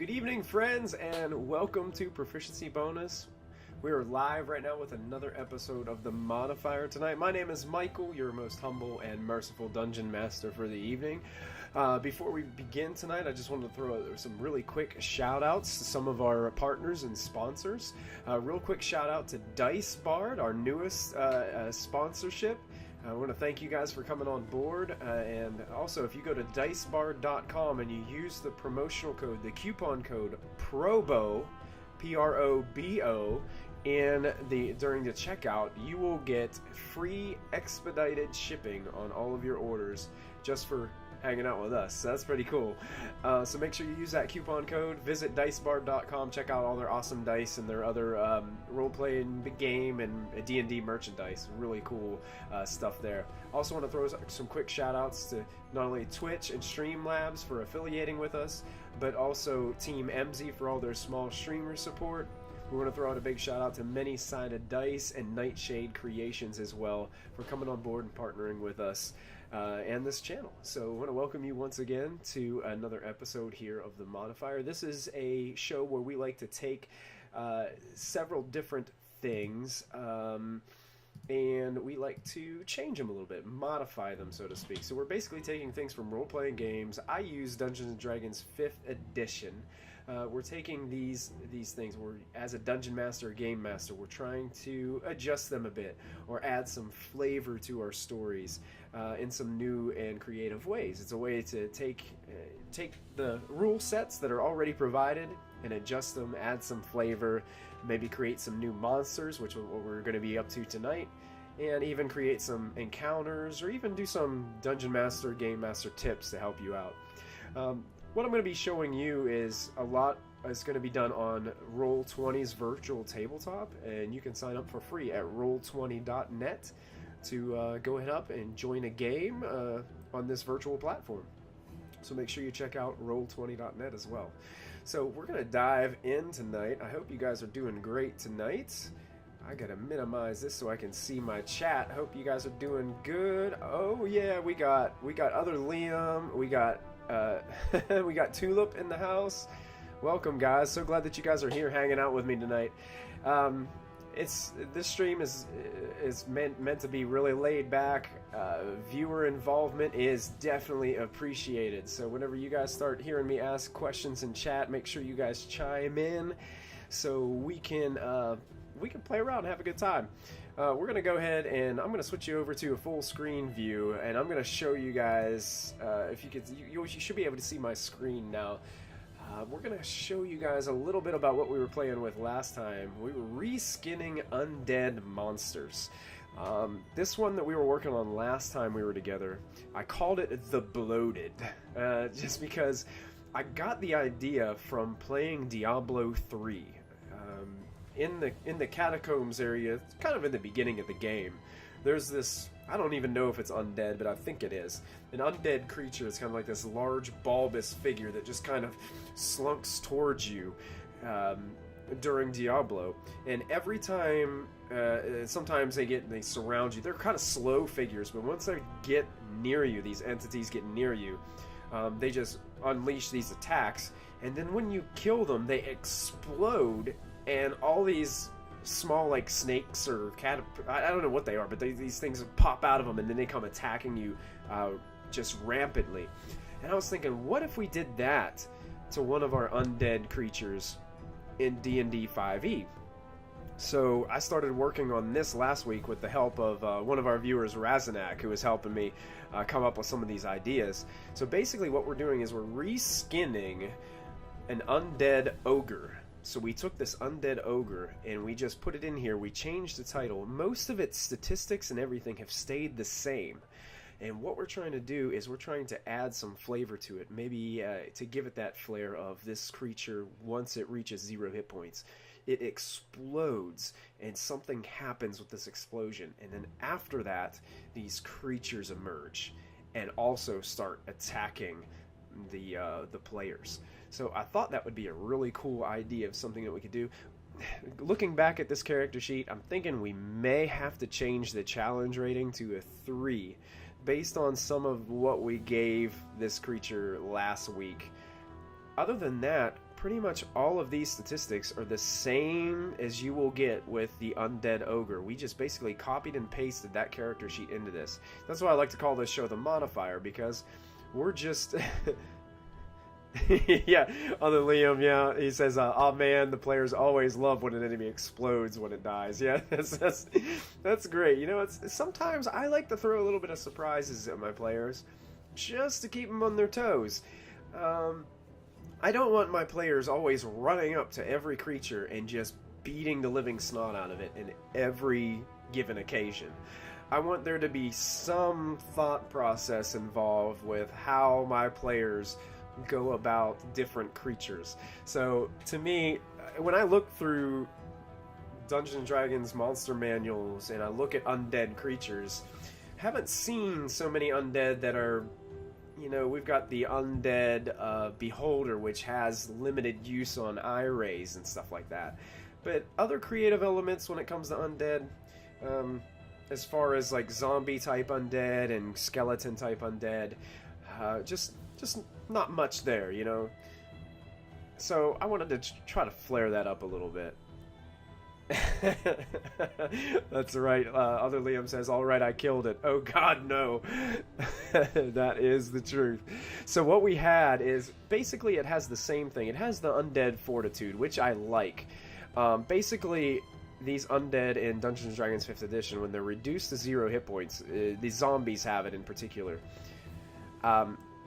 Good evening, friends, and welcome to Proficiency Bonus. We are live right now with another episode of The Modifier tonight. My name is Michael, your most humble and merciful Dungeon Master for the evening. Before we begin tonight, I just wanted to throw some really quick shout-outs to some of our partners and sponsors. Real quick shout-out to Dice Bard, our newest sponsorship. I want to thank you guys for coming on board, and also if you go to dicebard.com and you use the promotional code, the coupon code PROBO, P-R-O-B-O, during the checkout, you will get free expedited shipping on all of your orders just for hanging out with us. So that's pretty cool. So make sure you use that coupon code. Visit dicebard.com, check out all their awesome dice and their other role-playing game and D&D merchandise. Really cool stuff there. Also want to throw some quick shout-outs to not only Twitch and Streamlabs for affiliating with us, but also Team MZ for all their small streamer support. We want to throw out a big shout out to Many-Sided Dice and Nightshade Creations as well for coming on board and partnering with us and this channel. So I want to welcome you once again to another episode here of The Modifier. This is a show where we like to take several different things and we like to change them a little bit, modify them, so to speak. So we're basically taking things from role-playing games. I use Dungeons & Dragons 5th edition. We're taking these things, as a dungeon master or game master, we're trying to adjust them a bit or add some flavor to our stories in some new and creative ways. It's a way to take the rule sets that are already provided and adjust them, add some flavor, maybe create some new monsters, which is what we're going to be up to tonight, and even create some encounters or even do some dungeon master, game master tips to help you out. What I'm going to be showing you is a lot is going to be done on Roll20's virtual tabletop, and you can sign up for free at roll20.net to go ahead up and join a game on this virtual platform. So make sure you check out roll20.net as well. So we're going to dive in tonight. I hope you guys are doing great tonight. I gotta minimize this so I can see my chat. Hope you guys are doing good. Oh yeah, we got other Liam. We got we got Tulip in the house. Welcome, guys. So glad that you guys are here hanging out with me tonight. This stream is meant to be really laid back. Viewer involvement is definitely appreciated. So whenever you guys start hearing me ask questions in chat, make sure you guys chime in so we can play around and have a good time. We're going to go ahead and I'm going to switch you over to a full screen view, and I'm going to show you guys, if you could, you should be able to see my screen now. We're going to show you guys a little bit about what we were playing with last time. We were reskinning undead monsters. This one that we were working on last time we were together, I called it The Bloated, just because I got the idea from playing Diablo 3. In the catacombs area, kind of in the beginning of the game, there's this, I don't even know if it's undead, but I think it is, an undead creature that's kind of like this large bulbous figure that just kind of slunks towards you during Diablo. And every time, sometimes they surround you. They're kind of slow figures, but once they get near you, these entities get near you, they just unleash these attacks, and then when you kill them, they explode. And all these small, like, snakes or I don't know what they are, but these things pop out of them, and then they come attacking you just rampantly. And I was thinking, what if we did that to one of our undead creatures in D&D 5e? So I started working on this last week with the help of one of our viewers, Razanak, who was helping me come up with some of these ideas. So basically what we're doing is we're reskinning an undead ogre. So we took this undead ogre and we just put it in here. We changed the title. Most of its statistics and everything have stayed the same. And what we're trying to do is we're trying to add some flavor to it. Maybe to give it that flair of this creature, once it reaches 0 hit points, it explodes and something happens with this explosion. And then after that, these creatures emerge and also start attacking the players. So I thought that would be a really cool idea of something that we could do. Looking back at this character sheet, I'm thinking we may have to change the challenge rating to a 3 based on some of what we gave this creature last week. Other than that, pretty much all of these statistics are the same as you will get with the Undead Ogre. We just basically copied and pasted that character sheet into this. That's why I like to call this show the Modifier, because we're just... yeah, other Liam, yeah, he says, oh man, the players always love when an enemy explodes when it dies. Yeah, that's great. You know, sometimes I like to throw a little bit of surprises at my players, just to keep them on their toes. I don't want my players always running up to every creature and just beating the living snot out of it in every given occasion. I want there to be some thought process involved with how my players go about different creatures. So to me, when I look through Dungeons & Dragons monster manuals and I look at undead creatures, I haven't seen so many undead that are, you know, we've got the undead Beholder, which has limited use on eye rays and stuff like that. But other creative elements when it comes to undead, as far as like zombie type undead and skeleton type undead, just not much there, you know. So I wanted to try to flare that up a little bit. That's right. Other Liam says, all right, I killed it. Oh god, no. That is the truth. So what we had is, basically it has the same thing. It has the undead fortitude, which I like. Basically, these undead in Dungeons & Dragons 5th edition, when they're reduced to 0 hit points, the zombies have it in particular,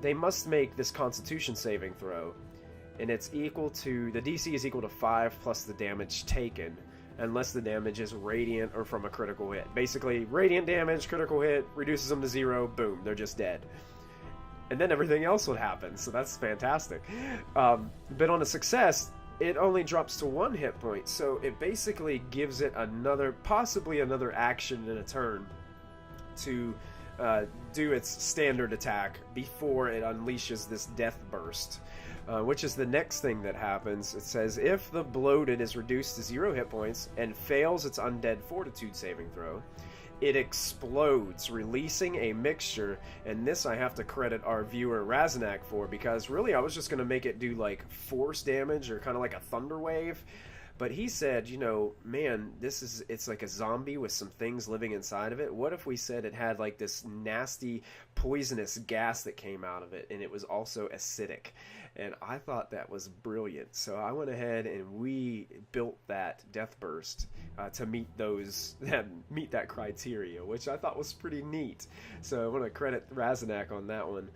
they must make this Constitution saving throw, and it's equal to, the DC is equal to 5 plus the damage taken, unless the damage is radiant or from a critical hit. Basically, radiant damage, critical hit, reduces them to 0, boom, they're just dead. And then everything else would happen, so that's fantastic. But on a success, it only drops to 1 hit point, so it basically gives it another, possibly another action in a turn to do its standard attack before it unleashes this death burst, which is the next thing that happens. It says, if the bloated is reduced to 0 hit points and fails its undead fortitude saving throw, it explodes, releasing a mixture, and this I have to credit our viewer Razanak for, because really I was just going to make it do like force damage or kind of like a thunder wave. But he said, you know, man, it's like a zombie with some things living inside of it. What if we said it had like this nasty poisonous gas that came out of it, and it was also acidic? And I thought that was brilliant. So I went ahead and we built that death burst to meet that criteria, which I thought was pretty neat. So I want to credit Razanak on that one.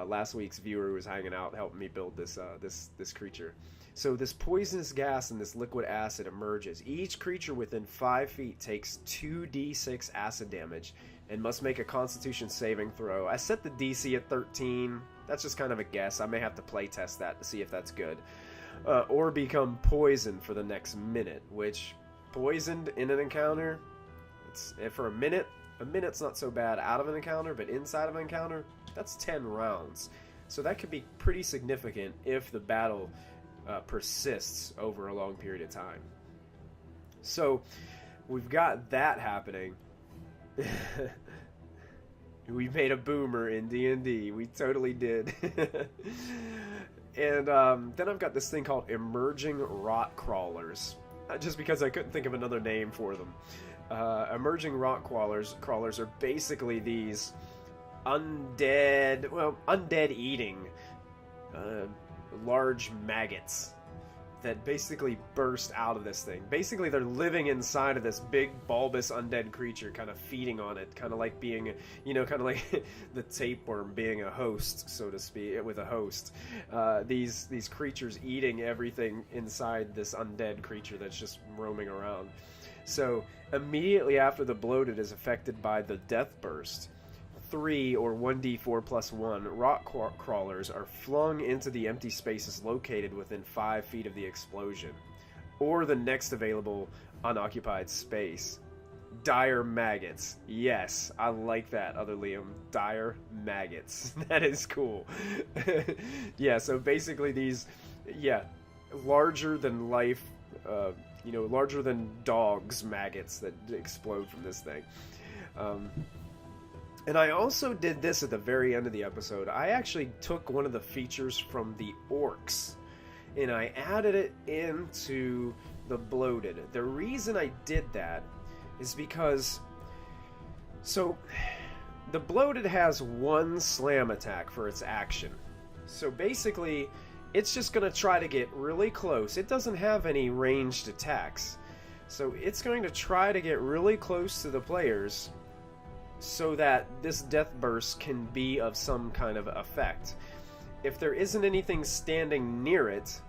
Last week's viewer who was hanging out helping me build this creature. So this poisonous gas and this liquid acid emerges. Each creature within 5 feet takes 2d6 acid damage and must make a Constitution saving throw. I set the DC at 13. That's just kind of a guess. I may have to play test that to see if that's good. Or become poisoned for the next minute, which, poisoned in an encounter, for a minute's not so bad out of an encounter, but inside of an encounter, that's 10 rounds. So that could be pretty significant if the battle persists over a long period of time. So we've got that happening. We made a boomer in D&D. We totally did. And then I've got this thing called Emerging Rot Crawlers, just because I couldn't think of another name for them. Emerging Rot Crawlers are basically these undead eating large maggots that basically burst out of this thing. Basically, they're living inside of this big bulbous undead creature, kind of feeding on it, kind of like being, kind of like the tapeworm being a host, so to speak, with a host. These creatures eating everything inside this undead creature that's just roaming around. So immediately after the bloated is affected by the death burst, 3 or 1d4 plus 1 rot crawlers are flung into the empty spaces located within 5 feet of the explosion, or the next available unoccupied space. Dire maggots. Yes, I like that, other Liam. Dire maggots. That is cool. Yeah, so basically these, larger than life, larger than dogs maggots that explode from this thing. And I also did this at the very end of the episode. I actually took one of the features from the orcs and I added it into the bloated. The reason I did that is because, so the bloated has one slam attack for its action. So basically, it's just going to try to get really close. It doesn't have any ranged attacks. So it's going to try to get really close to the players so that this death burst can be of some kind of effect. If there isn't anything standing near it,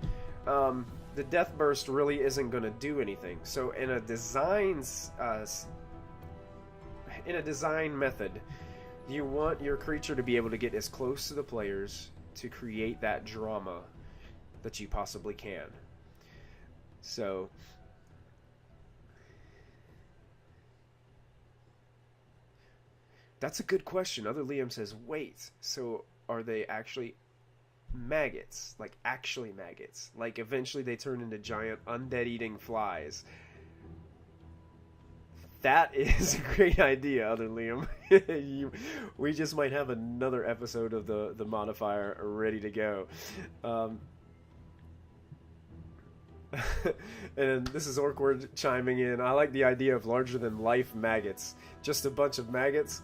the death burst really isn't going to do anything. So in a design method, you want your creature to be able to get as close to the players to create that drama that you possibly can. So that's a good question. Other Liam says, wait, so are they actually maggots? Like actually maggots? Like eventually they turn into giant undead eating flies? That is a great idea, Other Liam. We just might have another episode of the modifier ready to go. And this is Orkward chiming in. I like the idea of larger-than-life maggots. Just a bunch of maggots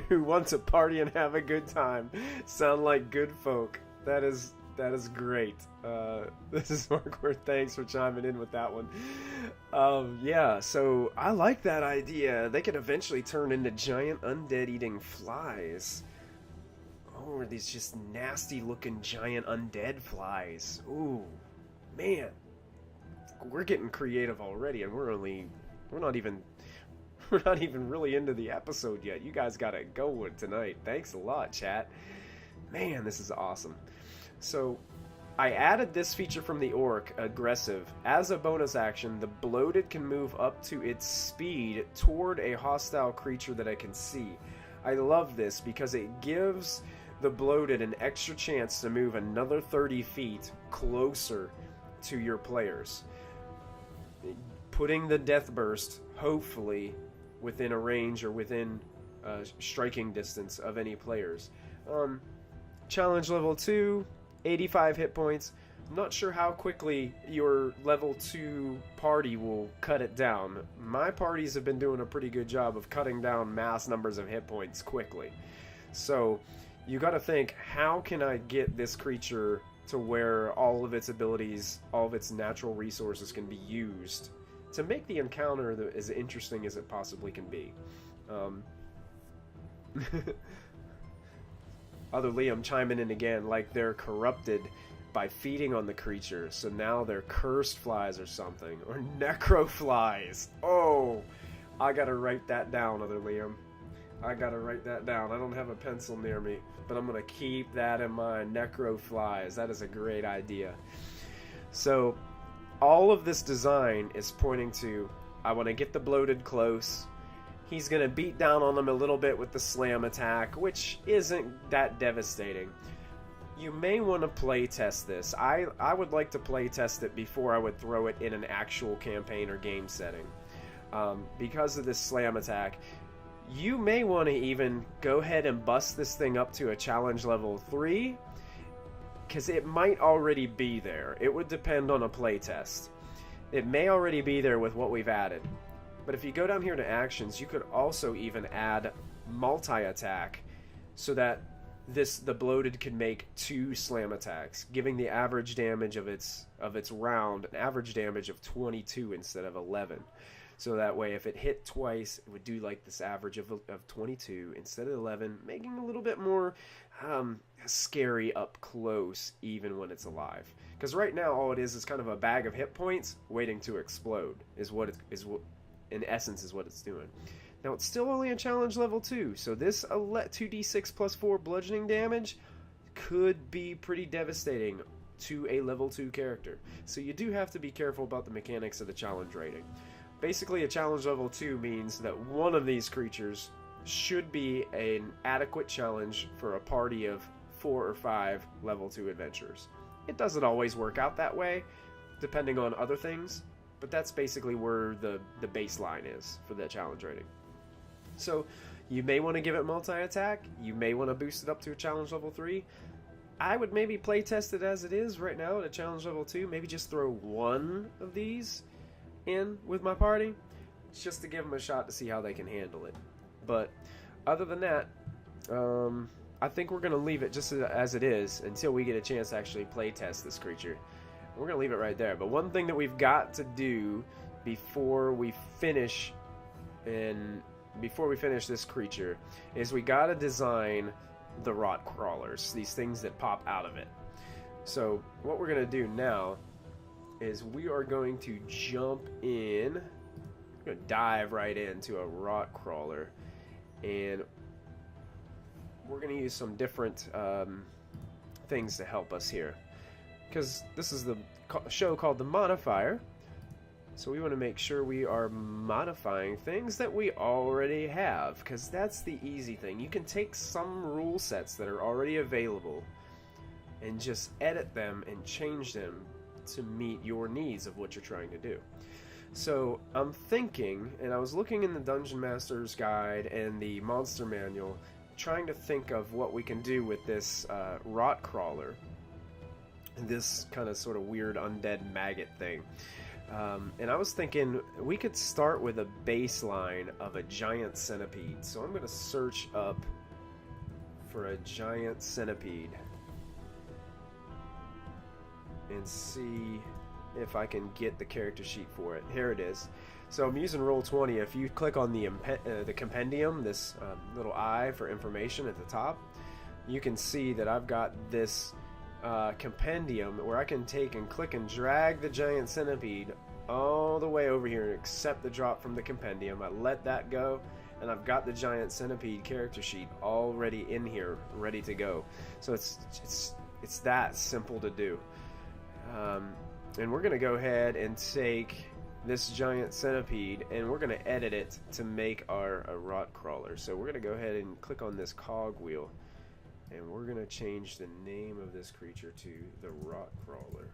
who want to party and have a good time. Sound like good folk. That is great. This is Orkward. Thanks for chiming in with that one. Yeah, so I like that idea. They could eventually turn into giant undead-eating flies. Oh, these just nasty-looking giant undead flies. Ooh, man. We're getting creative already, and we're not even really into the episode yet. You guys got it going tonight. Thanks a lot, chat. Man, this is awesome. So I added this feature from the Orc, Aggressive. As a bonus action, the bloated can move up to its speed toward a hostile creature that I can see. I love this because it gives the bloated an extra chance to move another 30 feet closer to your players, putting the death burst hopefully within a range or within striking distance of any players. Challenge level 2, 85 hit points. I'm not sure how quickly your level 2 party will cut it down. My parties have been doing a pretty good job of cutting down mass numbers of hit points quickly. So you got to think, how can I get this creature to where all of its abilities, all of its natural resources can be used to make the encounter as interesting as it possibly can be. Other Liam chiming in again, like they're corrupted by feeding on the creature, so now they're cursed flies or something, or necro flies. Oh, I gotta write that down, Other Liam. I gotta write that down. I don't have a pencil near me, but I'm gonna keep that in mind. Necro flies. That is a great idea. So all of this design is pointing to, I want to get the bloated close. He's gonna beat down on them a little bit with the slam attack, which isn't that devastating. You may want to play test this. I would like to play test it before I would throw it in an actual campaign or game setting. Because of this slam attack, you may want to even go ahead and bust this thing up to a challenge level 3, because it might already be there. It would depend on a playtest. It may already be there with what we've added. But if you go down here to actions, you could also even add multi-attack so that the bloated can make 2 slam attacks, giving the average damage of its round an average damage of 22 instead of 11. So that way, if it hit twice, it would do like this average of 22 instead of 11, making it a little bit more scary up close, even when it's alive. Because right now, all it is kind of a bag of hit points waiting to explode. In essence, is what it's doing. Now, it's still only a challenge level 2, so this 2d6 plus 4 bludgeoning damage could be pretty devastating to a level 2 character. So you do have to be careful about the mechanics of the challenge rating. Basically, a challenge level 2 means that one of these creatures should be an adequate challenge for a party of 4 or 5 level 2 adventurers. It doesn't always work out that way, depending on other things, but that's basically where the baseline is for that challenge rating. So you may want to give it multi-attack, you may want to boost it up to a challenge level 3. I would maybe play test it as it is right now at a challenge level 2. Maybe just throw one of these in with my party, just to give them a shot to see how they can handle it. But other than that, I think we're going to leave it just as it is until we get a chance to actually play test this creature. We're going to leave it right there. But one thing that we've got to do before we finish this creature is we got to design the rot crawlers, these things that pop out of it. So what we're going to do now is we are going to jump in, we're going to dive right into a rot crawler, and we're going to use some different things to help us here, because this is the show called The Modifier. So we want to make sure we are modifying things that we already have, because that's the easy thing. You can take some rule sets that are already available and just edit them and change them to meet your needs of what you're trying to do. So I'm thinking, and I was looking in the Dungeon Master's Guide and the Monster Manual, trying to think of what we can do with this rot crawler, this kind of sort of weird undead maggot thing. And I was thinking we could start with a baseline of a giant centipede. So I'm going to search up for a giant centipede and see if I can get the character sheet for it. Here it is. So I'm using Roll20. If you click on the compendium, this little eye for information at the top, you can see that I've got this compendium where I can take and click and drag the giant centipede all the way over here and accept the drop from the compendium. I let that go, and I've got the giant centipede character sheet already in here, ready to go. So it's that simple to do. And we're going to go ahead and take this giant centipede and we're going to edit it to make our rot crawler. So we're going to go ahead and click on this cogwheel, and we're going to change the name of this creature to the rot crawler.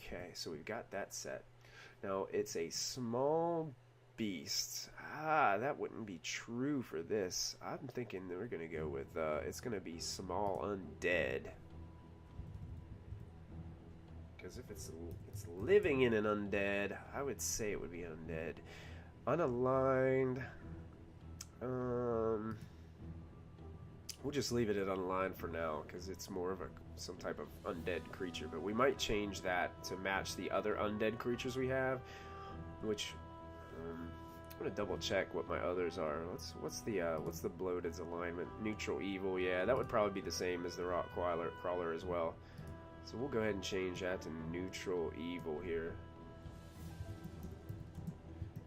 Okay, so we've got that set. Now it's a small beast. That wouldn't be true for this. I'm thinking that we're going to go with it's going to be small undead. Because if it's living in an undead, I would say it would be undead. Unaligned. We'll just leave it at unaligned for now, because it's more of some type of undead creature. But we might change that to match the other undead creatures we have, which I'm gonna double check what my others are. What's the bloated's alignment? Neutral evil. Yeah, that would probably be the same as the rot crawler as well. So we'll go ahead and change that to neutral evil here.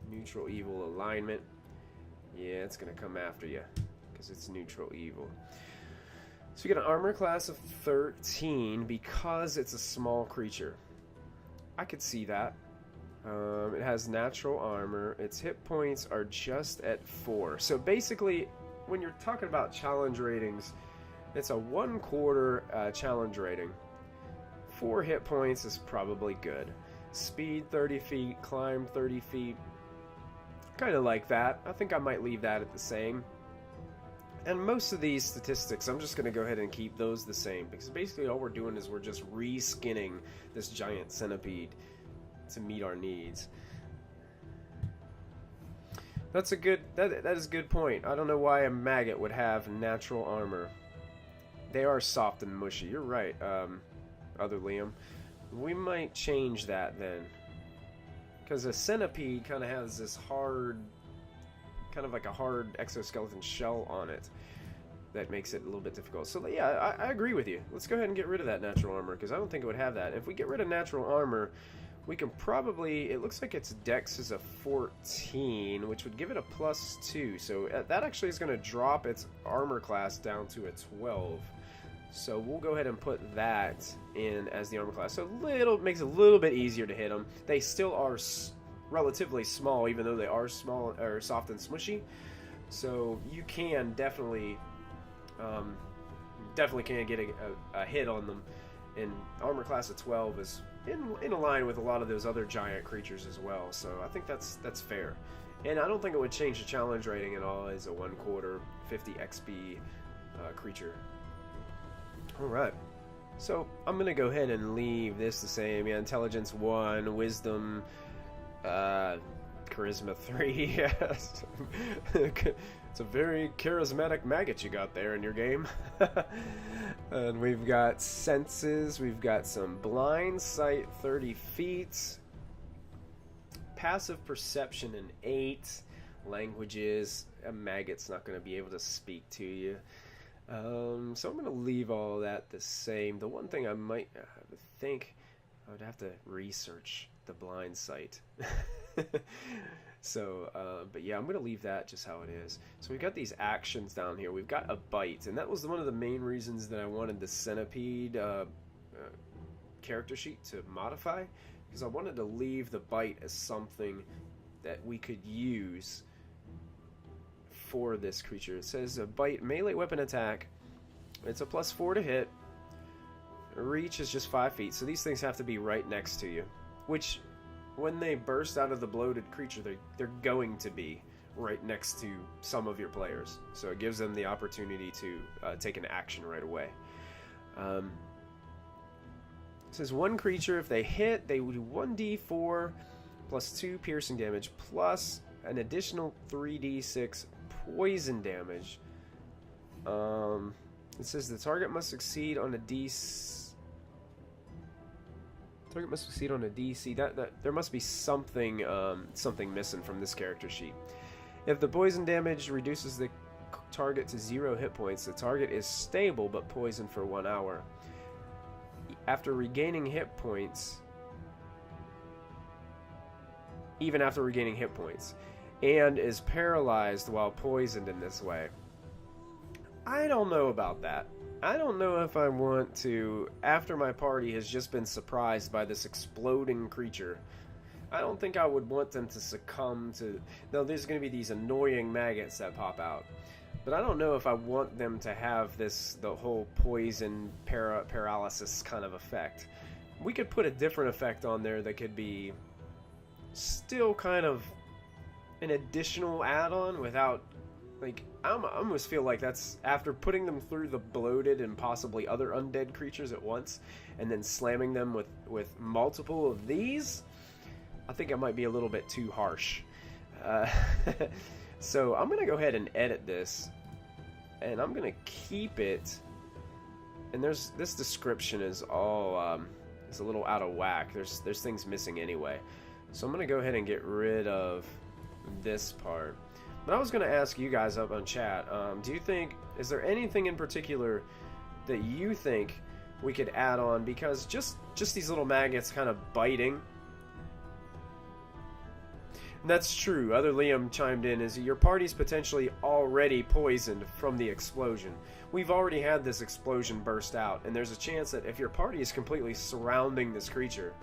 Neutral evil alignment. Yeah, it's gonna come after you because it's neutral evil. So we get an armor class of 13 because it's a small creature. I could see that. It has natural armor. Its hit points are just at 4. So basically, when you're talking about challenge ratings, it's a 1/4 challenge rating. 4 hit points is probably good. Speed 30 feet, climb 30 feet. Kind of like that. I think I might leave that at the same. And most of these statistics, I'm just going to go ahead and keep those the same, because basically all we're doing is we're just reskinning this giant centipede to meet our needs. That's a good, that is a good point. I don't know why a maggot would have natural armor. They are soft and mushy. You're right, other Liam. We might change that then, because a centipede kind of has this hard, kind of like a hard exoskeleton shell on it that makes it a little bit difficult. So yeah, I agree with you. Let's go ahead and get rid of that natural armor, because I don't think it would have that. If we get rid of natural armor, we can probably, it looks like its dex is a 14, which would give it a +2. So that actually is going to drop its armor class down to a 12. So we'll go ahead and put that in as the armor class. So makes it a little bit easier to hit them. They still are relatively small, even though they are small or soft and smushy. So you can definitely can get a hit on them. And armor class of 12 is in line with a lot of those other giant creatures as well. So I think that's fair. And I don't think it would change the challenge rating at all as a 1/4 50 XP creature. Alright. So, I'm going to go ahead and leave this the same. Yeah, intelligence 1, wisdom, charisma 3. Yes. It's a very charismatic maggot you got there in your game. And we've got senses, we've got some blind sight 30 feet, passive perception in 8, languages, a maggot's not going to be able to speak to you. So I'm going to leave all that the same. The one thing I might think, I would have to research the blind sight. So, but yeah, I'm going to leave that just how it is. So we've got these actions down here. We've got a bite, and that was one of the main reasons that I wanted the centipede character sheet to modify, because I wanted to leave the bite as something that we could use for this creature. It says a bite melee weapon attack. It's a +4 to hit. Reach is just 5 feet, so these things have to be right next to you, which when they burst out of the bloated creature, they're going to be right next to some of your players, so it gives them the opportunity to take an action right away. It says one creature, if they hit, they would do 1d4 plus 2 piercing damage plus an additional 3d6 poison damage. It says the target must succeed on a DC. That there must be something something missing from this character sheet. If the poison damage reduces the target to 0 hit points, the target is stable but poisoned for 1 hour. After regaining hit points, even after regaining hit points, and is paralyzed while poisoned in this way. I don't know about that. I don't know if I want to, after my party has just been surprised by this exploding creature, I don't think I would want them to succumb to... Now, there's going to be these annoying maggots that pop out, but I don't know if I want them to have the whole poison paralysis kind of effect. We could put a different effect on there that could be still kind of an additional add-on without... Like, I almost feel like that's, after putting them through the bloated and possibly other undead creatures at once, and then slamming them with multiple of these, I think it might be a little bit too harsh. So I'm going to go ahead and edit this, and I'm going to keep it, and this description is all, it's a little out of whack. There's things missing anyway. So I'm going to go ahead and get rid of this part. But I was going to ask you guys up on chat, do you think, is there anything in particular that you think we could add on? Because just these little maggots kind of biting. And that's true. Other Liam chimed in, is your party's potentially already poisoned from the explosion. We've already had this explosion burst out, and there's a chance that if your party is completely surrounding this creature,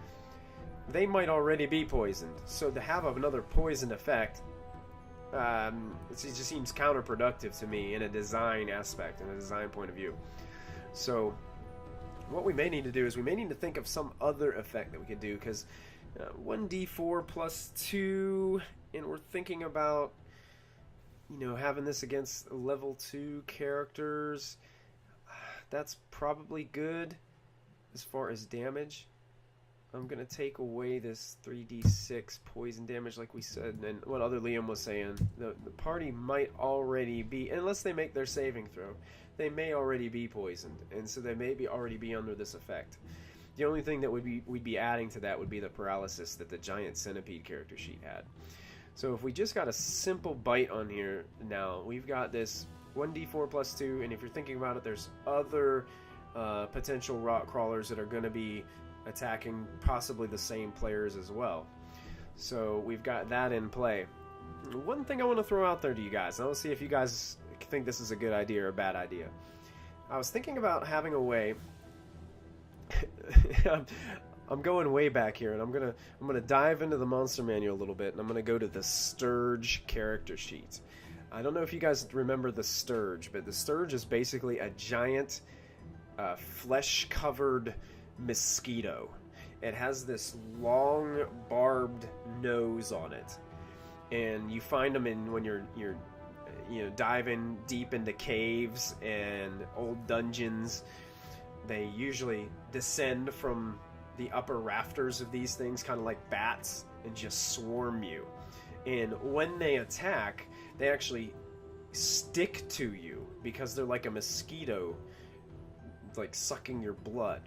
they might already be poisoned. So to have another poison effect... it just seems counterproductive to me in a design aspect, in a design point of view. So what we may need to do is we may need to think of some other effect that we could do, because 1d4 plus 2, and we're thinking about, you know, having this against level 2 characters. That's probably good as far as damage. I'm going to take away this 3d6 poison damage like we said, and what other Liam was saying, the party might already be, unless they make their saving throw, they may already be poisoned, and so they may already be under this effect. The only thing that we'd be adding to that would be the paralysis that the giant centipede character sheet had. So if we just got a simple bite on here now, we've got this 1d4 plus 2, and if you're thinking about it, there's other potential rock crawlers that are going to be attacking possibly the same players as well. So we've got that in play. One thing I want to throw out there to you guys, and I'll see if you guys think this is a good idea or a bad idea. I was thinking about having a way... I'm going way back here, and I'm gonna dive into the monster manual a little bit, and I'm gonna go to the Sturge character sheet. I don't know if you guys remember the Sturge, but the Sturge is basically a giant flesh-covered mosquito. It has this long barbed nose on it, and you find them when you're diving deep into caves and old dungeons. they usually descend from the upper rafters of these things, kind of like bats, and just swarm you. And when they attack, they actually stick to you because they're like a mosquito, like sucking your blood.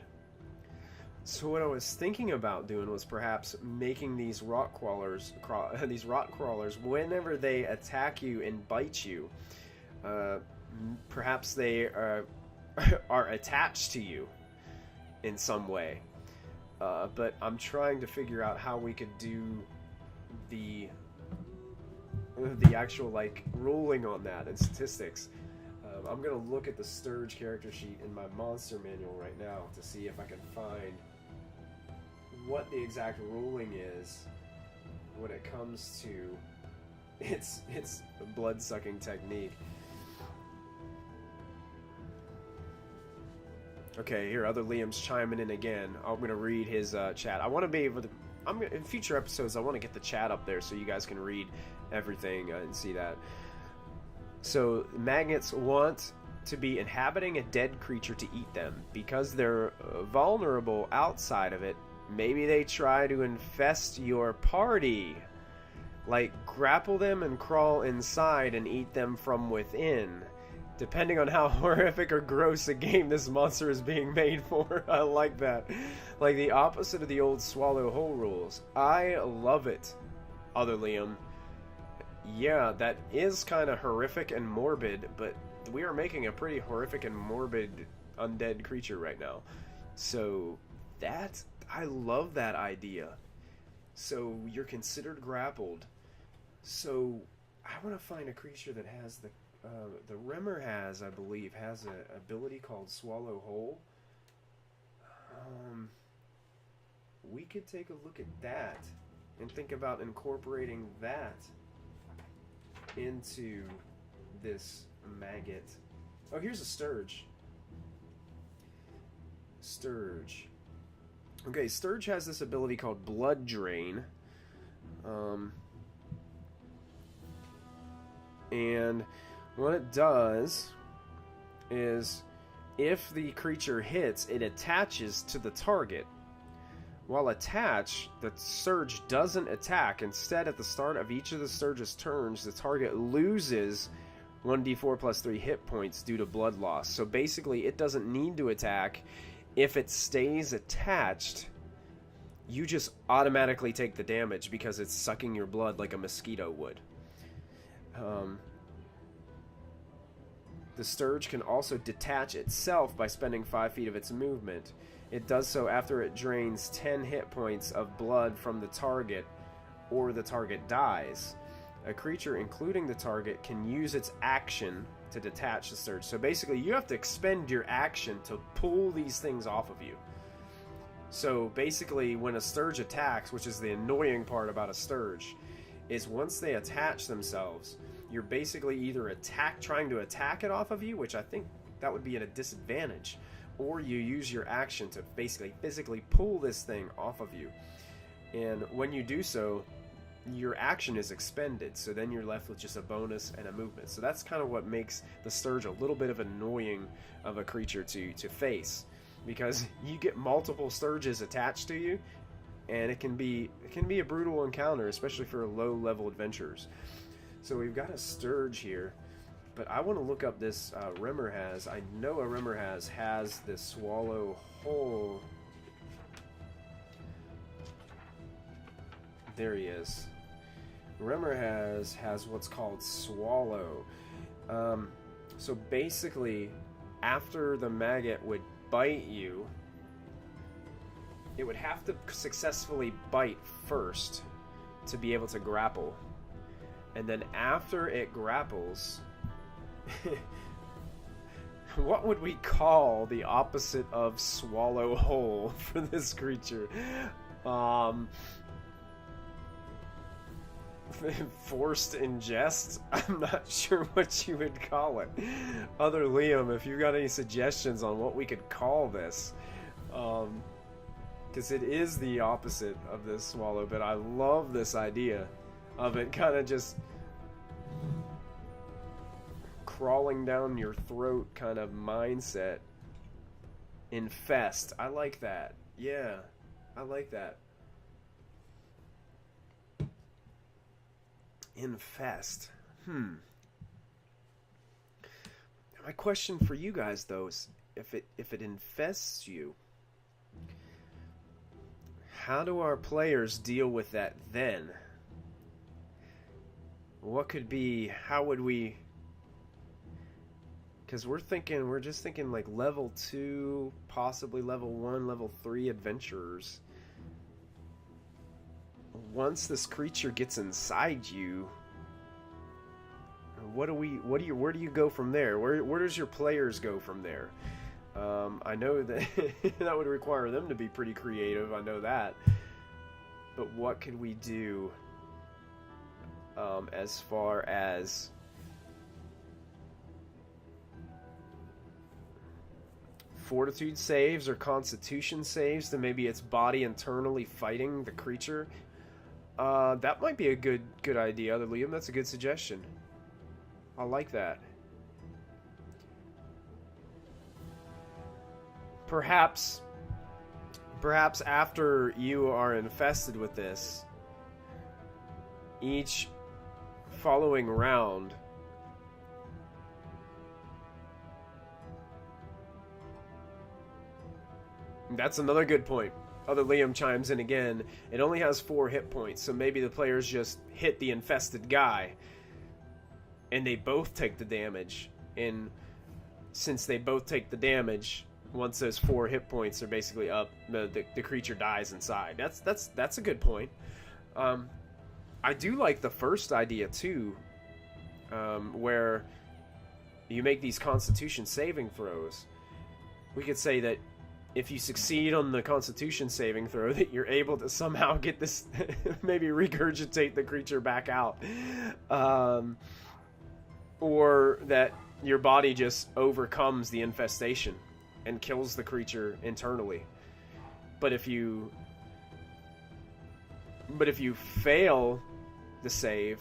So what I was thinking about doing was perhaps making these rock crawlers, whenever they attack you and bite you, perhaps they are attached to you in some way. But I'm trying to figure out how we could do the actual like ruling on that and statistics. I'm gonna look at the Sturge character sheet in my monster manual right now to see if I can find what the exact ruling is when it comes to its blood-sucking technique. Okay, here, other Liam's chiming in again. I'm going to read his chat. I want to be able to... in future episodes, I want to get the chat up there so you guys can read everything and see that. So, maggots want to be inhabiting a dead creature to eat them. Because they're vulnerable outside of it, maybe they try to infest your party. Like, grapple them and crawl inside and eat them from within. Depending on how horrific or gross a game this monster is being made for. I like that. Like the opposite of the old swallow whole rules. I love it, other Liam. Yeah, that is kind of horrific and morbid, but we are making a pretty horrific and morbid undead creature right now. So, I love that idea. So, you're considered grappled. So, I want to find a creature that has the Rimmer has, I believe, has an ability called Swallow Whole. We could take a look at that and think about incorporating that into this maggot. Oh, here's a Sturge. Sturge. Okay, Sturge has this ability called Blood Drain. And what it does is, if the creature hits, it attaches to the target. While attached, the Sturge doesn't attack. Instead, at the start of each of the Sturge's turns, the target loses 1d4 plus 3 hit points due to blood loss. So basically, it doesn't need to attack. If it stays attached, you just automatically take the damage because it's sucking your blood like a mosquito would. The Sturge can also detach itself by spending 5 feet of its movement. It does so after it drains 10 hit points of blood from the target, or the target dies. A creature, including the target, can use its action to detach the Sturge. So basically, you have to expend your action to pull these things off of you. So basically, when a Sturge attacks, which is the annoying part about a Sturge, is once they attach themselves, you're basically either trying to attack it off of you, which I think that would be at a disadvantage, or you use your action to basically physically pull this thing off of you. And when you do so, your action is expended, so then you're left with just a bonus and a movement. So that's kind of what makes the Sturge a little bit of annoying of a creature to face, because you get multiple Sturges attached to you, and it can be a brutal encounter, especially for low-level adventurers. So we've got a Sturge here, but I want to look up this Rimmer has. I know a Rimmer has this Swallow Whole. There he is. Rimmer has what's called Swallow. So basically, after the maggot would bite you, it would have to successfully bite first to be able to grapple. And then after it grapples, what would we call the opposite of Swallow Whole for this creature? Forced ingest? I'm not sure what you would call it. Other Liam, if you got any suggestions on what we could call this. Because it is the opposite of this swallow, but I love this idea of it kind of just crawling down your throat kind of mindset. Infest. I like that. Yeah, I like that. Infest. My question for you guys though is, if it infests you, how do our players deal with that then? What could be, how would we, because we're just thinking like level 2, possibly level 1, level 3 adventurers. Once this creature gets inside you, where do you go from there? Where does your players go from there? I know that that would require them to be pretty creative, I know that. But what could we do as far as fortitude saves or constitution saves to maybe its body internally fighting the creature? That might be a good idea, Liam. That's a good suggestion. I like that. Perhaps after you are infested with this, each following round, that's another good point. Other Liam chimes in again. It only has 4 hit points, so maybe the players just hit the infested guy and they both take the damage. And since they both take the damage, once those 4 hit points are basically up, the creature dies inside. That's a good point. I do like the first idea too, where you make these Constitution saving throws. We could say that if you succeed on the Constitution saving throw, that you're able to somehow get this, maybe regurgitate the creature back out, or that your body just overcomes the infestation and kills the creature internally. But if you fail the save,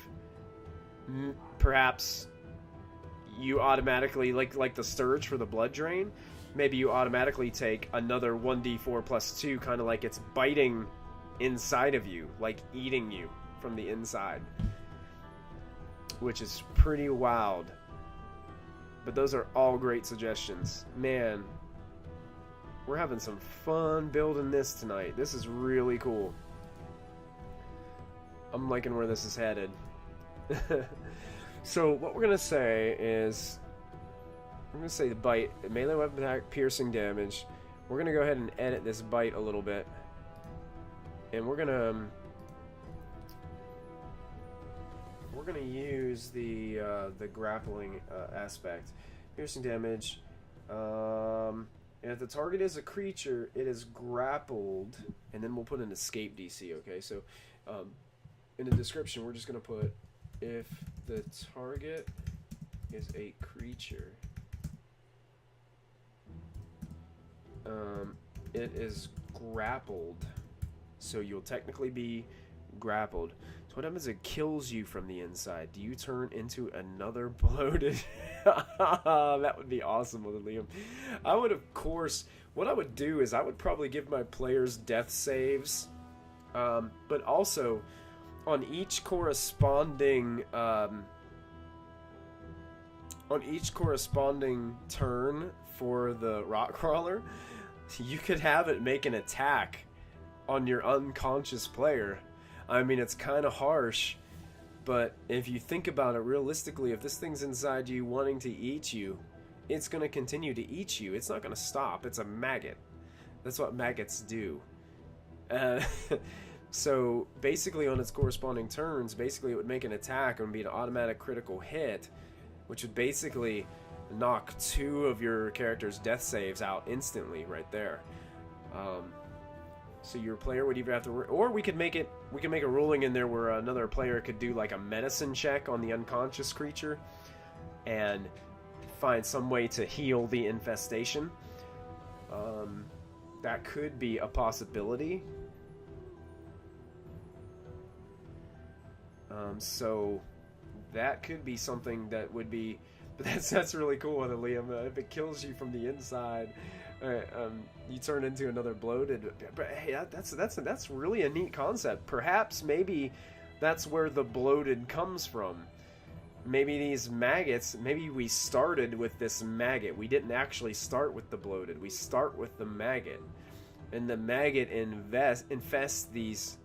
perhaps you automatically, like the Sturge for the blood drain, maybe you automatically take another 1d4 plus 2, kind of like it's biting inside of you, like eating you from the inside, which is pretty wild. But those are all great suggestions. Man, we're having some fun building this tonight. This is really cool. I'm liking where this is headed. So what we're going to say is, I'm going to say the bite, melee weapon attack, piercing damage. We're going to go ahead and edit this bite a little bit. And we're going to use the grappling aspect. Piercing damage. And if the target is a creature, it is grappled. And then we'll put an escape DC, okay? So in the description, we're just going to put, if the target is a creature, it is grappled. So you'll technically be grappled. So what happens is it kills you from the inside. Do you turn into another bloated? That would be awesome, Liam. I would, of course, what I would do is I would probably give my players death saves, but also on each corresponding turn for the rock crawler, you could have it make an attack on your unconscious player. I mean, it's kind of harsh, but if you think about it realistically, if this thing's inside you wanting to eat you, it's going to continue to eat you. It's not going to stop. It's a maggot. That's what maggots do. So basically on its corresponding turns, basically it would make an attack and be an automatic critical hit, which would basically knock 2 of your character's death saves out instantly right there. So your player would either have to, or we could make a ruling in there where another player could do like a medicine check on the unconscious creature and find some way to heal the infestation. That could be a possibility. So that could be something that would be, but that's really cool, Liam. If it kills you from the inside, All right, you turn into another bloated. But hey, that's really a neat concept. Perhaps maybe that's where the bloated comes from. Maybe these maggots. Maybe we started with this maggot. We didn't actually start with the bloated. We start with the maggot, and the maggot infests these.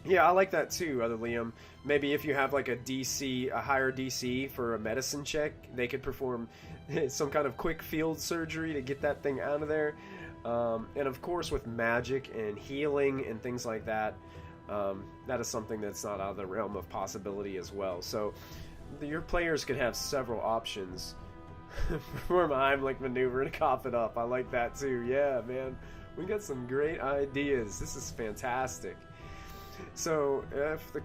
Yeah, I like that too, Other Liam. Maybe if you have like a higher DC for a medicine check, they could perform some kind of quick field surgery to get that thing out of there. And of course, with magic and healing and things like that, that is something that's not out of the realm of possibility as well. So your players could have several options for my Heimlich maneuver to cough it up. I like that too. Yeah, man. We got some great ideas. This is fantastic. So if the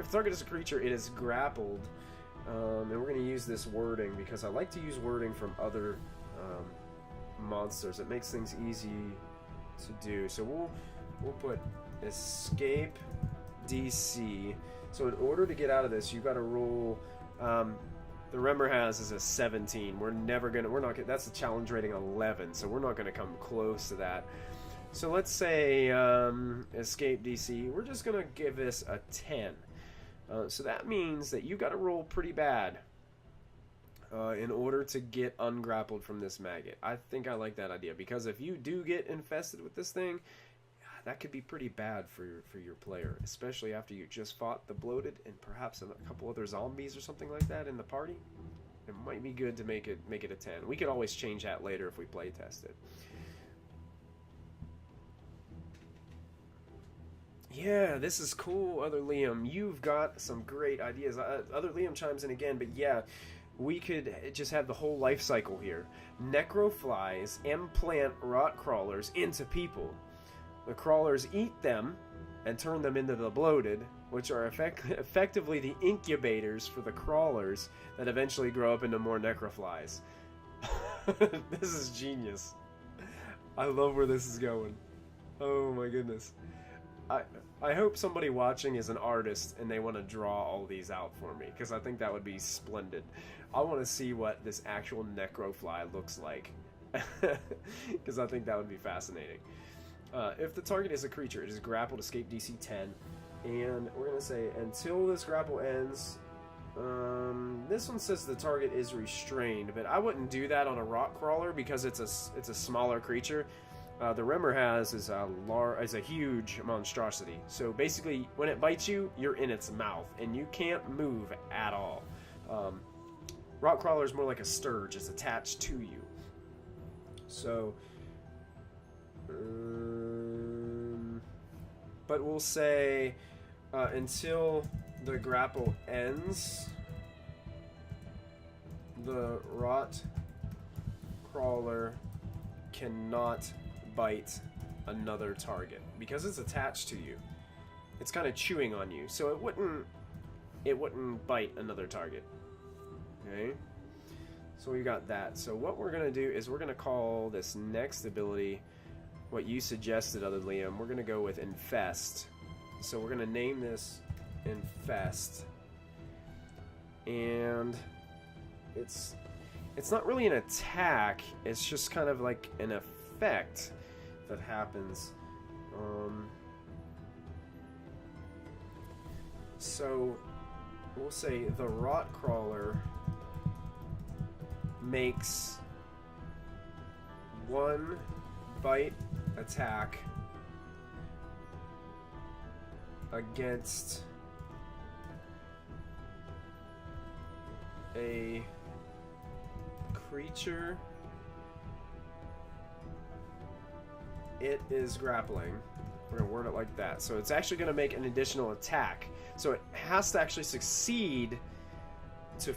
target is a creature, it is grappled, and we're going to use this wording because I like to use wording from other monsters. It makes things easy to do. So we'll put escape DC. So in order to get out of this, you've got to roll. The Remmer has is a 17. That's a challenge rating 11, so we're not gonna come close to that. So let's say escape DC. We're just gonna give this a 10. So that means that you got to roll pretty bad in order to get ungrappled from this maggot. I think I like that idea because if you do get infested with this thing, that could be pretty bad for your player, especially after you just fought the bloated and perhaps a couple other zombies or something like that in the party. It might be good to make it a 10. We could always change that later if we play test it. Yeah, this is cool, Other Liam. You've got some great ideas. Other Liam chimes in again, but yeah, we could just have the whole life cycle here. Necroflies implant rot crawlers into people. The crawlers eat them and turn them into the bloated, which are effectively the incubators for the crawlers that eventually grow up into more necroflies. This is genius. I love where this is going. Oh my goodness. I hope somebody watching is an artist and they want to draw all these out for me, because I think that would be splendid. I want to see what this actual necrofly looks like, because I think that would be fascinating. If the target is a creature, it is grappled, escape DC 10, and we're going to say until this grapple ends. This one says the target is restrained, but I wouldn't do that on a rock crawler because it's a smaller creature. The Remmer has is a huge monstrosity. So basically, when it bites you, you're in its mouth, and you can't move at all. Rock crawler is more like a scourge; it's attached to you. So, but we'll say until the grapple ends, the rot crawler cannot bite another target because it's attached to you. It's kind of chewing on you, so it wouldn't bite another target. Okay, so we got that. So what we're gonna do is we're gonna call this next ability what you suggested, Other Liam. We're gonna go with infest. So we're gonna name this infest, and it's not really an attack. It's just kind of like an effect that happens. So we'll say the rot crawler makes one bite attack against a creature it is grappling. We're going to word it like that. So it's actually going to make an additional attack. So it has to actually succeed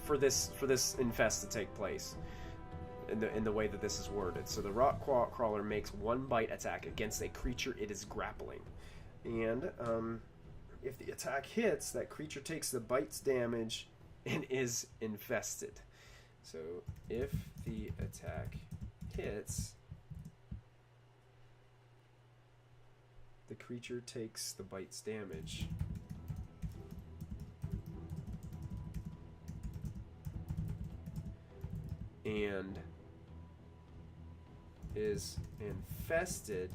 for this infest to take place in the way that this is worded. So the rot crawler makes one bite attack against a creature it is grappling. And if the attack hits, that creature takes the bite's damage and is infested. So if the attack hits, the creature takes the bite's damage. and is infested,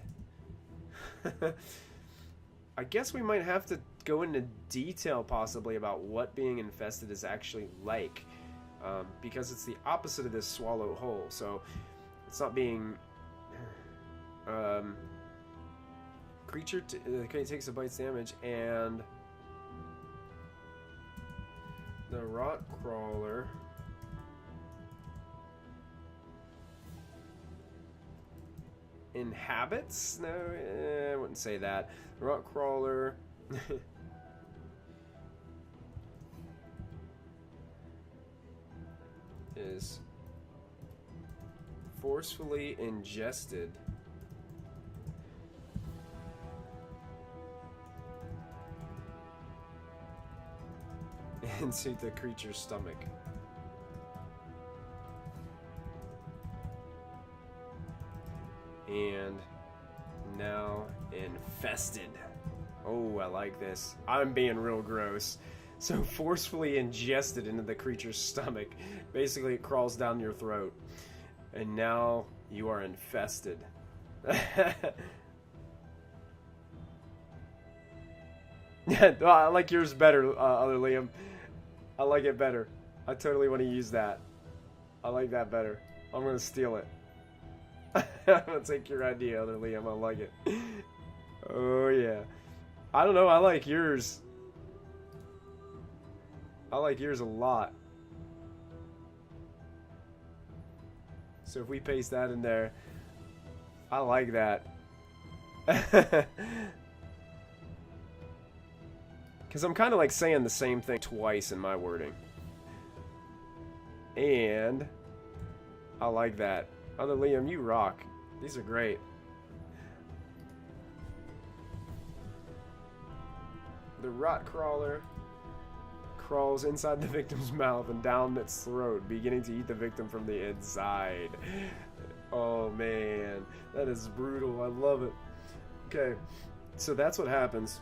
I guess we might have to go into detail possibly about what being infested is actually like, because it's the opposite of this swallow whole. So it's not being creature takes a bite's damage, and the rot crawler inhabits? No, I wouldn't say that. The rot crawler is forcefully ingested into the creature's stomach. And now infested. Oh, I like this. I'm being real gross. So forcefully ingested into the creature's stomach. Basically, it crawls down your throat. And now you are infested. I like yours better, other Liam. I like it better. I totally want to use that. I like that better. I'm going to steal it. I'm going to take your idea, other Liam. I like it. Oh, yeah. I don't know. I like yours. I like yours a lot. So if we paste that in there, I like that. Because I'm kind of like saying the same thing twice in my wording. And I like that. Other Liam, you rock. These are great. The rot crawler crawls inside the victim's mouth and down its throat, beginning to eat the victim from the inside. Oh man, that is brutal. I love it. Okay, so that's what happens.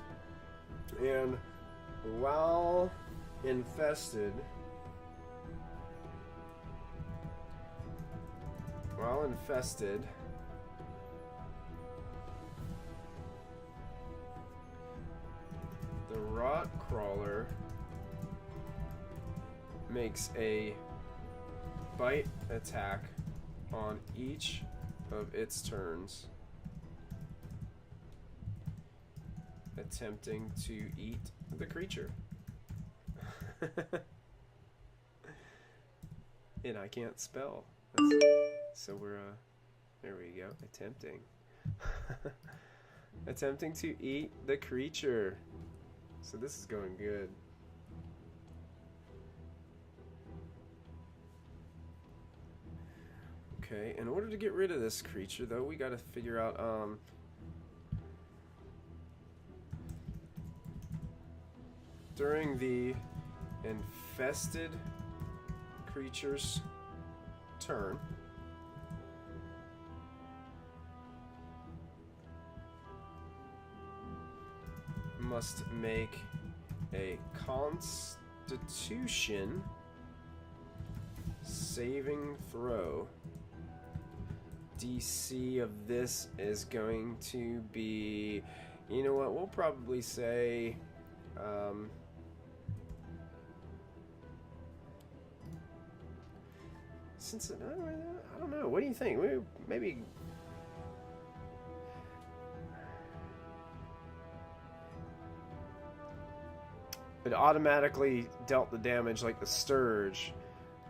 And while infested, the rot crawler makes a bite attack on each of its turns, attempting to eat the creature. And I can't spell. So we're, there we go, attempting. Attempting to eat the creature. So this is going good. Okay, in order to get rid of this creature, though, we gotta figure out, during the infested creature's turn, must make a Constitution saving throw. DC of this is going to be, you know what, we'll probably say, since, I don't know, what do you think? Maybe it automatically dealt the damage like the Sturge.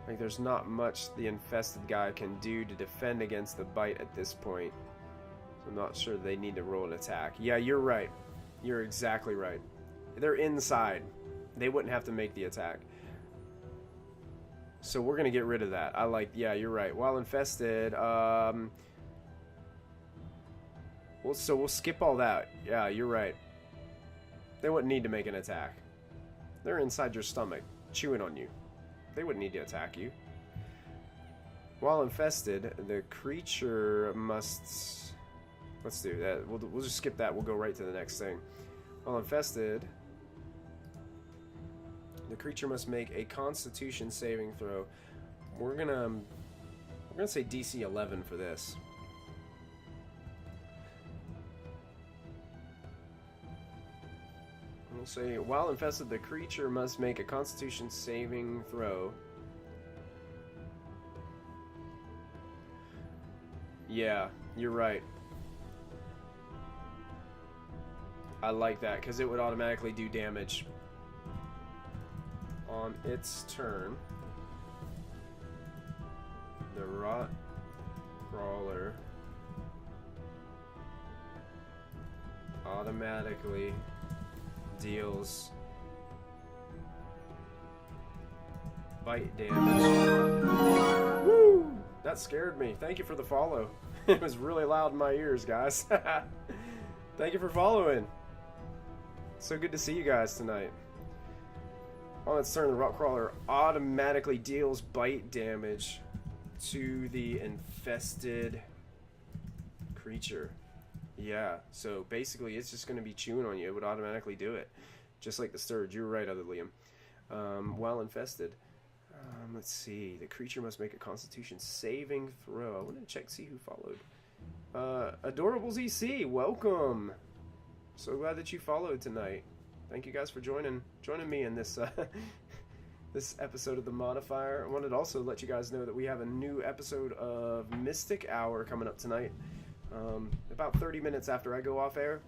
Like, there's not much the infested guy can do to defend against the bite at this point. So I'm not sure they need to roll an attack. Yeah, you're right. You're exactly right. They're inside. They wouldn't have to make the attack. So we're going to get rid of that. Yeah, you're right. While infested, we'll skip all that. Yeah, you're right. They wouldn't need to make an attack. They're inside your stomach, chewing on you. They wouldn't need to attack you. While infested, the creature must... Let's do that. We'll just skip that. We'll go right to the next thing. While infested, the creature must make a Constitution saving throw. We're gonna We're going to say DC 11 for this. We'll say, while infested, the creature must make a Constitution saving throw. Yeah, you're right. I like that, because it would automatically do damage on its turn. The Rot Crawler automatically deals bite damage. Woo! That scared me. Thank you for the follow. It was really loud in my ears, guys. Thank you for following. So good to see you guys tonight. On its turn, the Rot Crawler automatically deals bite damage to the infested creature. Yeah, so basically it's just going to be chewing on you. It would automatically do it. Just like the Sturge. You were right, other Liam. While infested. Let's see. The creature must make a Constitution saving throw. I want to check, see who followed. Adorable ZC, welcome. So glad that you followed tonight. Thank you guys for joining me in this this episode of the Modifier. I wanted to also let you guys know that we have a new episode of Mystic Hour coming up tonight. About 30 minutes after I go off air.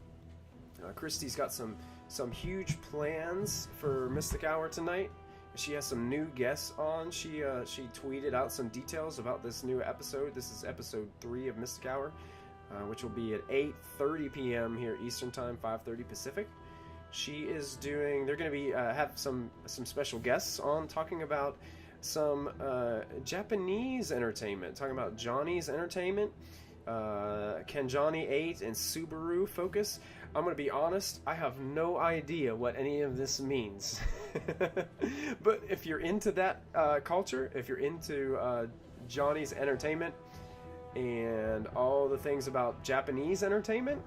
Christy's got some huge plans for Mystic Hour tonight. She has some new guests on. She tweeted out some details about this new episode. This is episode 3 of Mystic Hour, which will be at 8:30 p.m. here Eastern Time, 5:30 Pacific. She is doing. They're going to be have some special guests on talking about some Japanese entertainment. Talking about Johnny's Entertainment, Kenjani 8, and Subaru Focus. I'm going to be honest, I have no idea what any of this means. But if you're into that culture, if you're into Johnny's Entertainment and all the things about Japanese entertainment,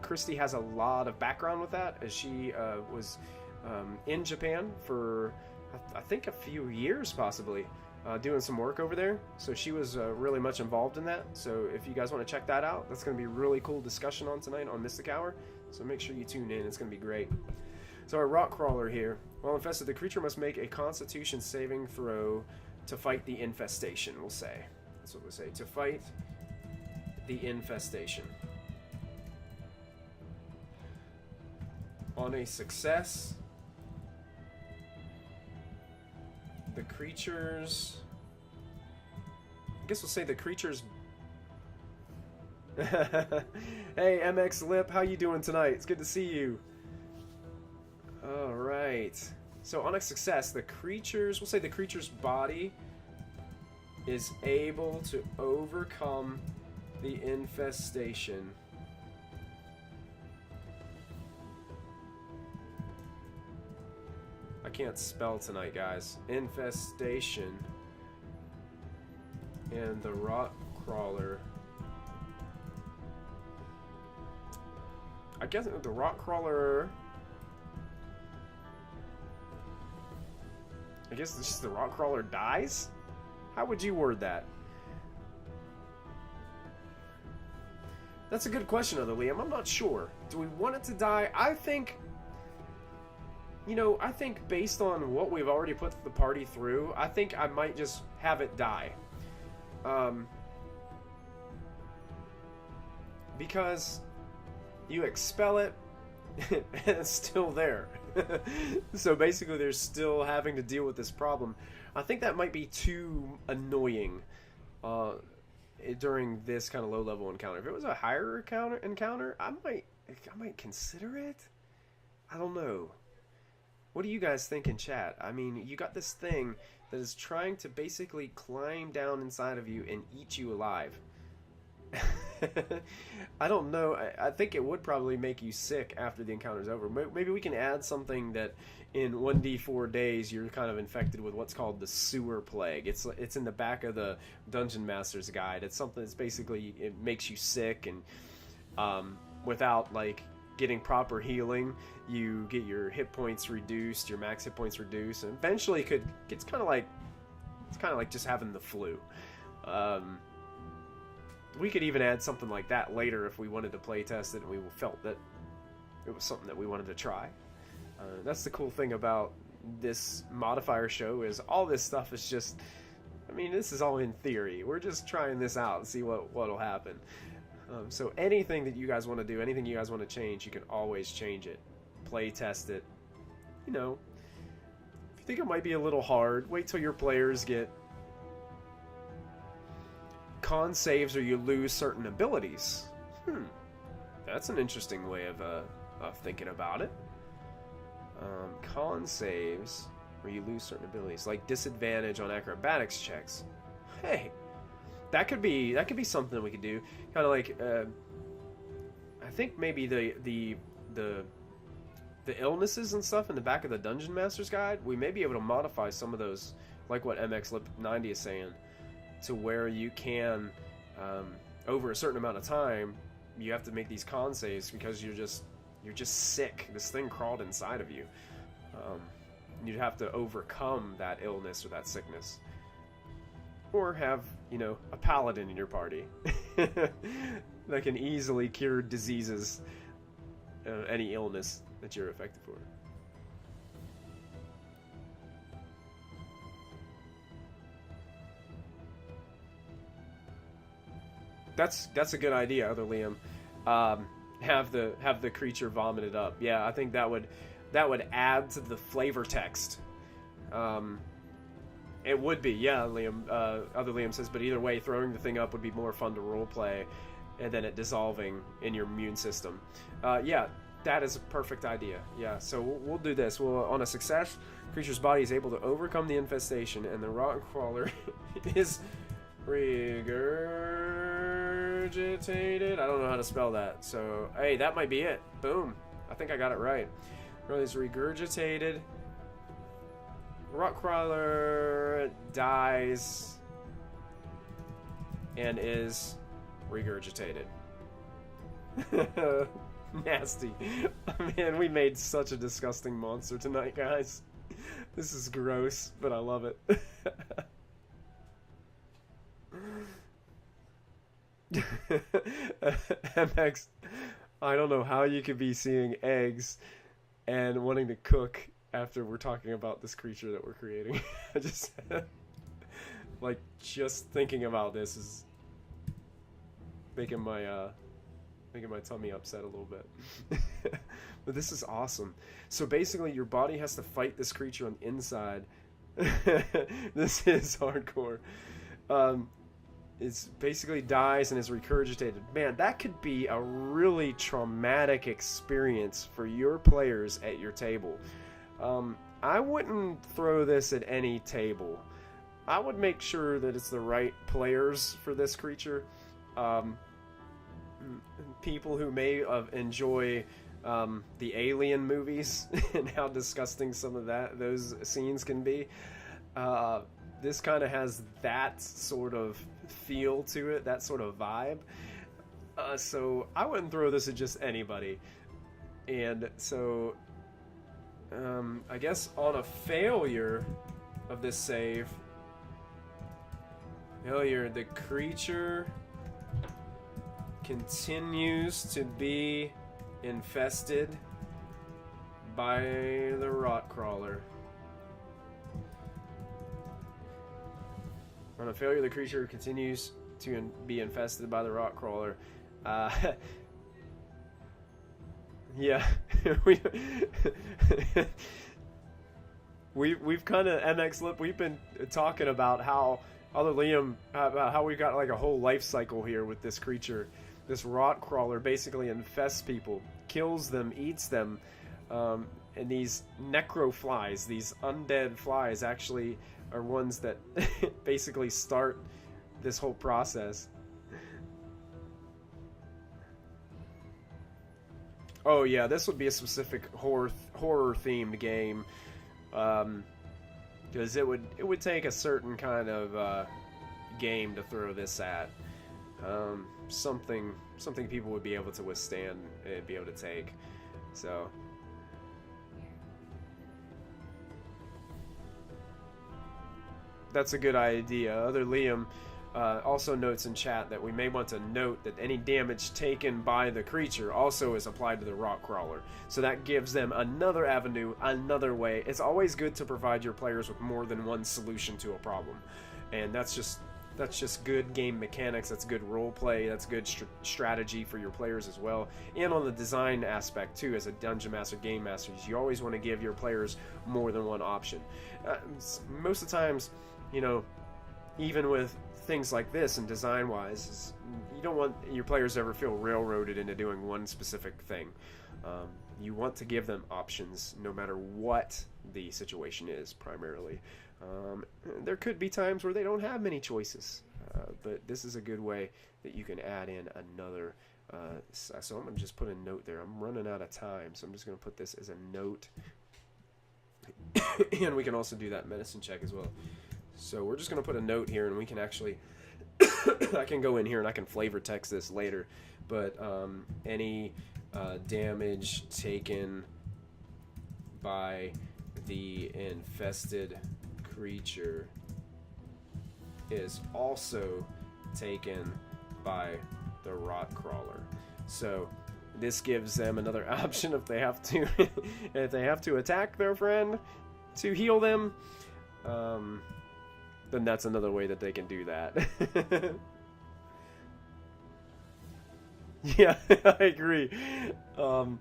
Christy has a lot of background with that, as she was in Japan for, I think, a few years possibly, doing some work over there. So she was really much involved in that. So if you guys want to check that out, that's going to be a really cool discussion on tonight on Mystic Hour. So make sure you tune in. It's going to be great. So our Rot Crawler here. While infested, the creature must make a Constitution saving throw to fight the infestation, we'll say. That's what we'll say. To fight the infestation. On a success, the creatures... I guess we'll say the creatures... Hey, MX Lip, how you doing tonight? It's good to see you. Alright. So on a success, the creatures... We'll say the creature's body is able to overcome the infestation. I can't spell tonight, guys. Infestation. And the Rot Crawler. I guess the Rot Crawler... I guess it's just the Rot Crawler dies? How would you word that? That's a good question, other Liam. I'm not sure. Do we want it to die? I think... You know, I think based on what we've already put the party through, I think I might just have it die. Because you expel it, and it's still there. So basically they're still having to deal with this problem. I think that might be too annoying during this kind of low-level encounter. If it was a higher encounter, I might consider it. I don't know. What do you guys think in chat? I mean, you got this thing that is trying to basically climb down inside of you and eat you alive. I don't know. I think it would probably make you sick after the encounter's over. Maybe we can add something that in 1d4 days you're kind of infected with what's called the sewer plague. It's in the back of the Dungeon Master's Guide. It's something that's basically, it makes you sick, and without like getting proper healing, you get your hit points reduced, your max hit points reduced, and eventually it's kind of like just having the flu. Um, we could even add something like that later if we wanted to play test it and we felt that it was something that we wanted to try. That's the cool thing about this modifier show, is all this stuff is just, I mean, this is all in theory. We're just trying this out and see what'll happen. So anything that you guys want to do, anything you guys want to change, you can always change it. Play test it. You know, if you think it might be a little hard, wait till your players get con saves or you lose certain abilities. That's an interesting way of thinking about it. Con saves where you lose certain abilities, like disadvantage on acrobatics checks. Hey, that could be something we could do. Kind of like, I think maybe the illnesses and stuff in the back of the Dungeon Master's Guide. We may be able to modify some of those, like what MX Lip 90 is saying, to where you can, over a certain amount of time, you have to make these con saves because you're just sick. This thing crawled inside of you. You'd have to overcome that illness or that sickness, or have, you know, a paladin in your party that can easily cure diseases, any illness that you're affected for. That's a good idea, Other Liam. Have the creature vomit it up. Yeah, I think that would add to the flavor text. It would be, yeah, Liam. Other Liam says, but either way, throwing the thing up would be more fun to roleplay, and then it dissolving in your immune system. Yeah, that is a perfect idea. Yeah, so we'll do this. On a success, creature's body is able to overcome the infestation, and the rock crawler is regurgitated. I don't know how to spell that. So, hey, that might be it. Boom. I think I got it right. Really, is regurgitated. Rockcrawler dies and is regurgitated. Nasty. Man, we made such a disgusting monster tonight, guys. This is gross, but I love it. MX, I don't know how you could be seeing eggs and wanting to cook after we're talking about this creature that we're creating. I just like, just thinking about this is making my tummy upset a little bit. But this is awesome. So basically your body has to fight this creature on the inside. This is hardcore. It's basically dies and is regurgitated. Man, that could be a really traumatic experience for your players at your table. I wouldn't throw this at any table. I would make sure that it's the right players for this creature. People who may enjoy the Alien movies and how disgusting some of those scenes can be. This kind of has that sort of feel to it, that sort of vibe. So I wouldn't throw this at just anybody. And so I guess on a failure of this save, the creature continues to be infested by the rot crawler. On a failure, the creature continues to be infested by the rot crawler. Yeah, we've kind of, MX Lip, we've been talking about how Other Liam, about how we've got like a whole life cycle here with this creature. This rot crawler basically infests people, kills them, eats them, and these necro flies, these undead flies, actually are ones that basically start this whole process. Oh yeah, this would be a specific horror themed game, because it would take a certain kind of game to throw this at. Something people would be able to withstand and be able to take. So that's a good idea. Other Liam also notes in chat that we may want to note that any damage taken by the creature also is applied to the rock crawler. So that gives them another avenue, another way. It's always good to provide your players with more than one solution to a problem. And that's just good game mechanics. That's good role play. That's good strategy for your players as well. And on the design aspect too, as a dungeon master, game masters, you always want to give your players more than one option. Most of the times, you know, even with things like this and design wise, you don't want your players to ever feel railroaded into doing one specific thing. You want to give them options no matter what the situation is, primarily. There could be times where they don't have many choices, but this is a good way that you can add in another. So I'm going to just put a note there. I'm running out of time, so I'm just going to put this as a note. And we can also do that medicine check as well. So we're just going to put a note here, and we can actually, I can go in here and I can flavor text this later, but any damage taken by the infested creature is also taken by the rock crawler. So this gives them another option if they have to if they have to attack their friend to heal them. Then that's another way that they can do that. Yeah, I agree. And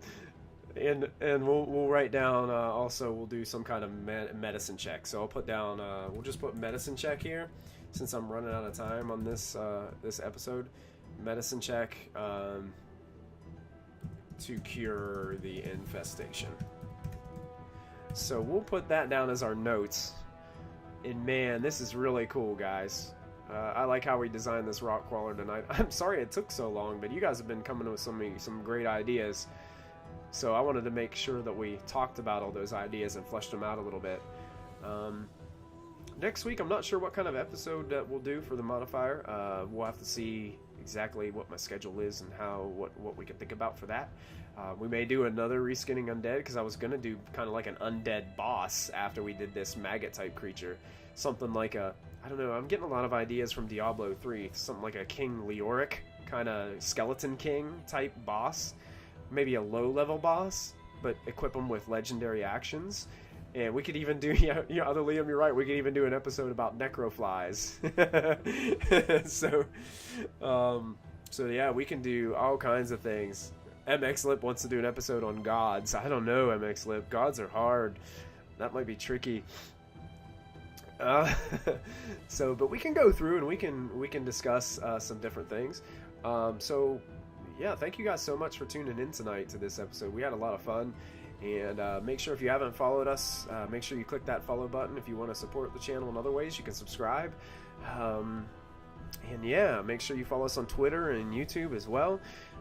we'll write down, also we'll do some kind of medicine check. So I'll put down, we'll just put medicine check here, since I'm running out of time on this this episode. Medicine check to cure the infestation. So we'll put that down as our notes. And man, this is really cool, guys. I like how we designed this rock crawler tonight. I'm sorry it took so long, but you guys have been coming up with some great ideas. So I wanted to make sure that we talked about all those ideas and fleshed them out a little bit. Next week, I'm not sure what kind of episode that we'll do for the modifier. We'll have to see exactly what my schedule is and what we can think about for that. We may do another reskinning undead, because I was going to do kind of like an undead boss after we did this maggot type creature. Something like I don't know, I'm getting a lot of ideas from Diablo 3. Something like a King Leoric, kind of skeleton king type boss. Maybe a low level boss, but equip them with legendary actions. And we could even do, other Liam, you're right, we could even do an episode about necroflies. So yeah, we can do all kinds of things. MX Lip wants to do an episode on gods. I don't know, MX Lip. Gods are hard. That might be tricky. But we can go through and we can discuss some different things. So yeah, thank you guys so much for tuning in tonight to this episode. We had a lot of fun. And make sure, if you haven't followed us, make sure you click that follow button. If you want to support the channel in other ways, you can subscribe. And yeah, make sure you follow us on Twitter and YouTube as well.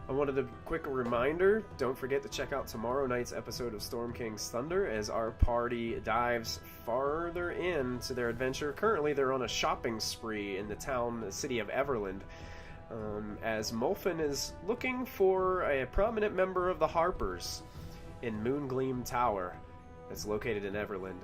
I wanted a quick reminder, don't forget to check out tomorrow night's episode of Storm King's Thunder as our party dives farther into their adventure. Currently, they're on a shopping spree in the city of Everland, as Molfin is looking for a prominent member of the Harpers in Moongleam Tower that's located in Everland.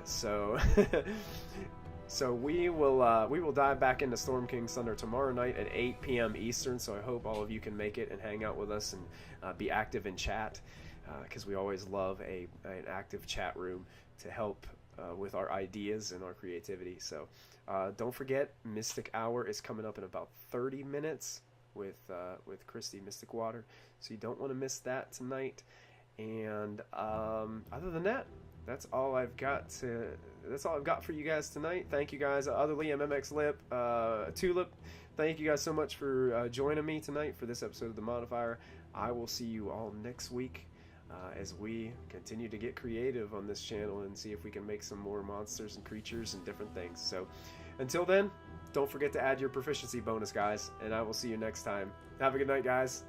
So we will dive back into Storm King's Thunder tomorrow night at 8 p.m. Eastern. So I hope all of you can make it and hang out with us and be active in chat, because we always love an active chat room to help with our ideas and our creativity. So don't forget, Mystic Hour is coming up in about 30 minutes with Christy Mystic Water. So you don't want to miss that tonight. And other than that, that's all I've got for you guys tonight. Thank you guys, Other Liam, MX Lip, Tulip. Thank you guys so much for joining me tonight for this episode of The Modifier. I will see you all next week as we continue to get creative on this channel and see if we can make some more monsters and creatures and different things. So until then, don't forget to add your proficiency bonus, guys, and I will see you next time. Have a good night, guys.